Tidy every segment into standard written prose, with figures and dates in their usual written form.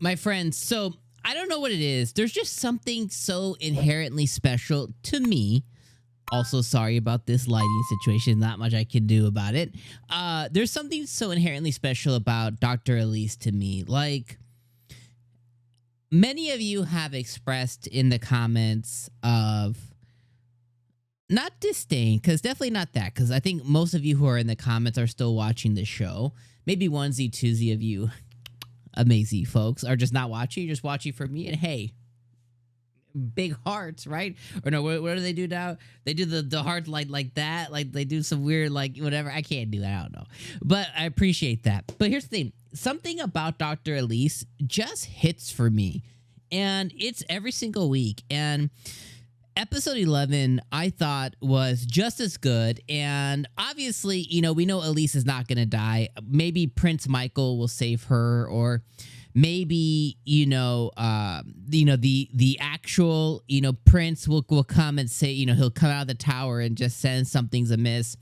My friends, so I don't know what it is. There's just something so inherently special to me. Also, sorry about this lighting situation. Not much I can do about it. There's something so inherently special about Dr. Elise to me. Like, many of you have expressed in the comments of not disdain, because definitely not that, because I think most of you who are in the comments are still watching the show. Maybe onesie, twosie of you amazing folks are just not watching. You're just watching for me, and hey, big hearts, right? Or no, what do they do now? They do the heart like that, like they do some weird like whatever. I can't do that. I don't know, but I appreciate that. But here's the thing: something about Dr. Elise just hits for me, and it's every single week. And episode 11, I thought was just as good. And obviously, you know, we know Elise is not gonna die. Maybe Prince Michael will save her, or maybe the actual prince will come and say, he'll come out of the tower and just sense something's amiss.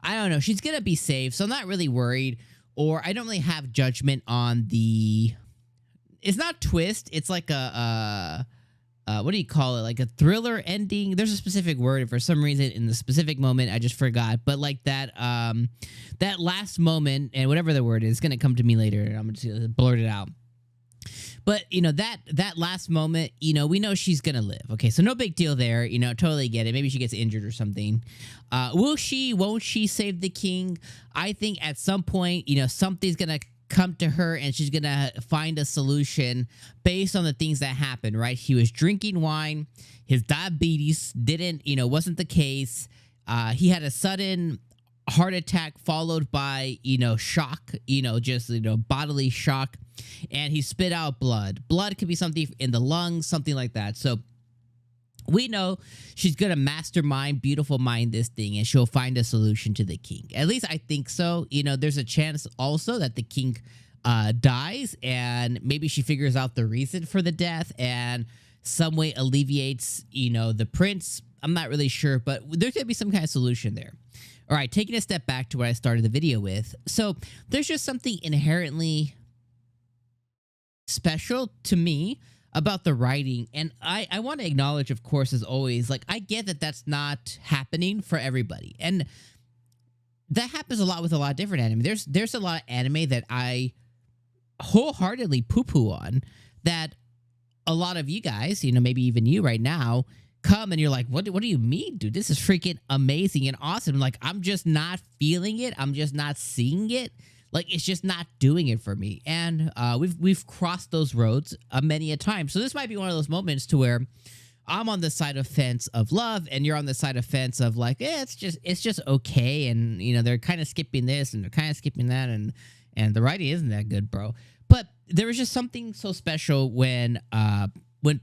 I don't know. She's gonna be saved, so I'm not really worried, or I don't really have judgment on the. It's not twist. It's like a what do you call it? Like a thriller ending. There's a specific word, and for some reason in the specific moment I just forgot. But like that that last moment, and whatever the word is gonna come to me later, and I'm just gonna blurt it out. But that last moment, we know she's gonna live. Okay, so no big deal there. Totally get it. Maybe she gets injured or something. Will she? Won't she save the king? I think at some point, something's gonna come to her, and she's gonna find a solution based on the things that happened. Right? He was drinking wine. His diabetes wasn't the case. He had a sudden heart attack followed by shock. Bodily shock. And he spit out blood. Blood could be something in the lungs, something like that. So we know she's going to mastermind, beautiful mind this thing, and she'll find a solution to the king. At least I think so. There's a chance also that the king dies, and maybe she figures out the reason for the death and some way alleviates, the prince. I'm not really sure, but there's going to be some kind of solution there. All right, taking a step back to what I started the video with. So there's just something inherently special to me about the writing, and I want to acknowledge, of course, as always, like, I get that that's not happening for everybody, and that happens a lot with a lot of different anime. There's a lot of anime that I wholeheartedly poo-poo on, that a lot of you guys, maybe even you right now, come and you're like, what do you mean, dude? This is freaking amazing and awesome. Like, I'm just not feeling it. I'm just not seeing it. Like, it's just not doing it for me. And we've crossed those roads many a time. So this might be one of those moments to where I'm on the side of fence of love, and you're on the side of fence of like, it's just okay. And they're kind of skipping this and they're kind of skipping that, and the writing isn't that good, bro. But there was just something so special when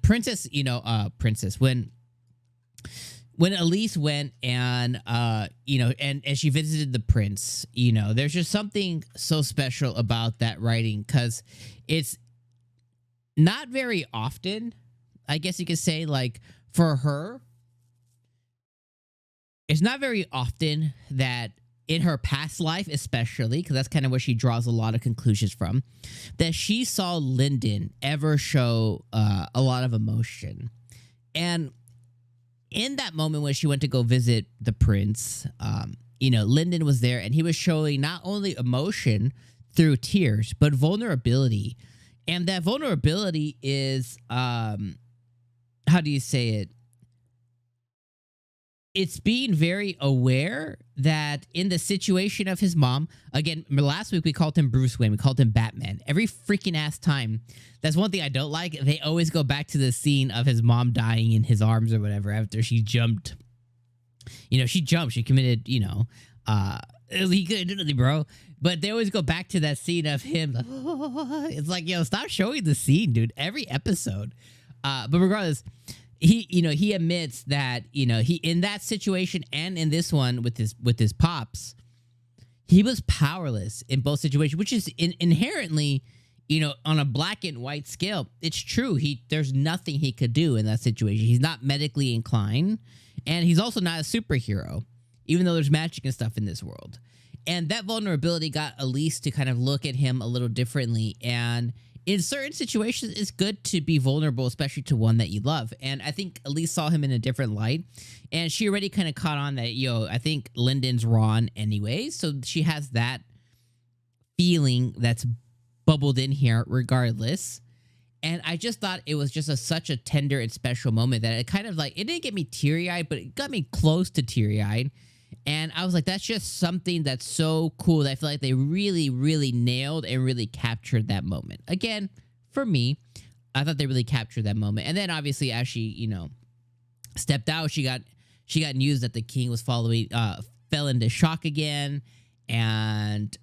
Princess, when Elise went and and she visited the prince, there's just something so special about that writing, because it's not very often, I guess you could say, like, for her, it's not very often that in her past life, especially, because that's kind of where she draws a lot of conclusions from, that she saw Linden ever show a lot of emotion. And in that moment when she went to go visit the prince, Linden was there, and he was showing not only emotion through tears, but vulnerability. And that vulnerability is, how do you say it? It's being very aware that in the situation of his mom, again, last week we called him Bruce Wayne, we called him Batman. Every freaking ass time. That's one thing I don't like. They always go back to the scene of his mom dying in his arms or whatever after she jumped. She jumped. She committed, he couldn't do nothing, bro. But they always go back to that scene of him. It's like, stop showing the scene, dude. Every episode. But regardless, he admits that, he, in that situation and in this one with his pops, he was powerless in both situations, which is inherently, on a black and white scale, it's true. There's nothing he could do in that situation. He's not medically inclined, and he's also not a superhero, even though there's magic and stuff in this world. And that vulnerability got Elise to kind of look at him a little differently, and in certain situations, it's good to be vulnerable, especially to one that you love. And I think Elise saw him in a different light, and she already kind of caught on that, I think Linden's Ron anyway. So she has that feeling that's bubbled in here regardless. And I just thought it was just such a tender and special moment that it kind of like, it didn't get me teary-eyed, but it got me close to teary-eyed. And I was like, that's just something that's so cool that I feel like they really, really nailed and really captured that moment. Again, for me, I thought they really captured that moment. And then obviously as she, stepped out, she got news that the king was fell into shock again. And,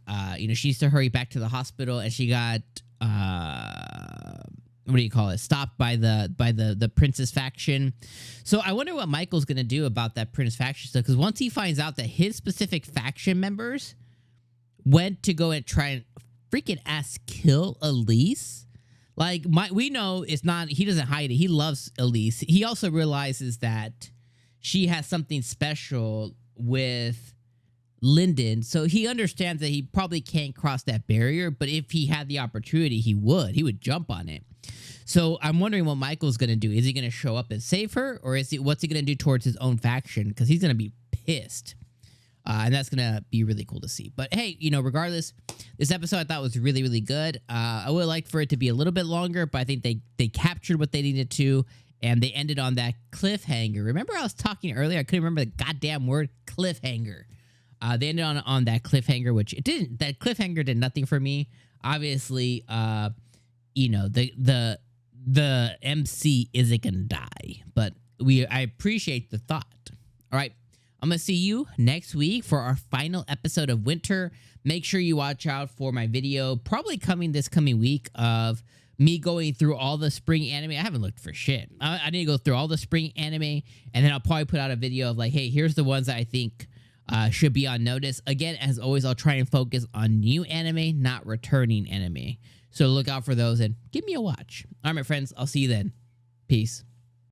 she needs to hurry back to the hospital, and she got, stopped by the Princess faction. So I wonder what Michael's gonna do about that Prince faction stuff, because once he finds out that his specific faction members went to go and try and freaking kill Elise, like we know it's not, he doesn't hide it. He loves Elise. He also realizes that she has something special with Linden, so he understands that he probably can't cross that barrier, but if he had the opportunity, he would jump on it. So I'm wondering what Michael's gonna do. Is he gonna show up and save her, or what's he gonna do towards his own faction? Because he's gonna be pissed, and that's gonna be really cool to see. But hey, regardless, this episode I thought was really, really good. I would like for it to be a little bit longer, but I think they captured what they needed to, and they ended on that cliffhanger. Remember I was talking earlier? I couldn't remember the goddamn word cliffhanger. They ended on that cliffhanger, which it didn't. That cliffhanger did nothing for me. Obviously, the MC isn't gonna die, but I appreciate the thought. All right, I'm gonna see you next week for our final episode of winter. Make sure you watch out for my video, probably this coming week, of me going through all the spring anime. I haven't looked for shit. I need to go through all the spring anime, and then I'll probably put out a video of like, hey, here's the ones that I think should be on notice. Again, as always, I'll try and focus on new anime, not returning anime. So look out for those and give me a watch. All right, my friends, I'll see you then. Peace.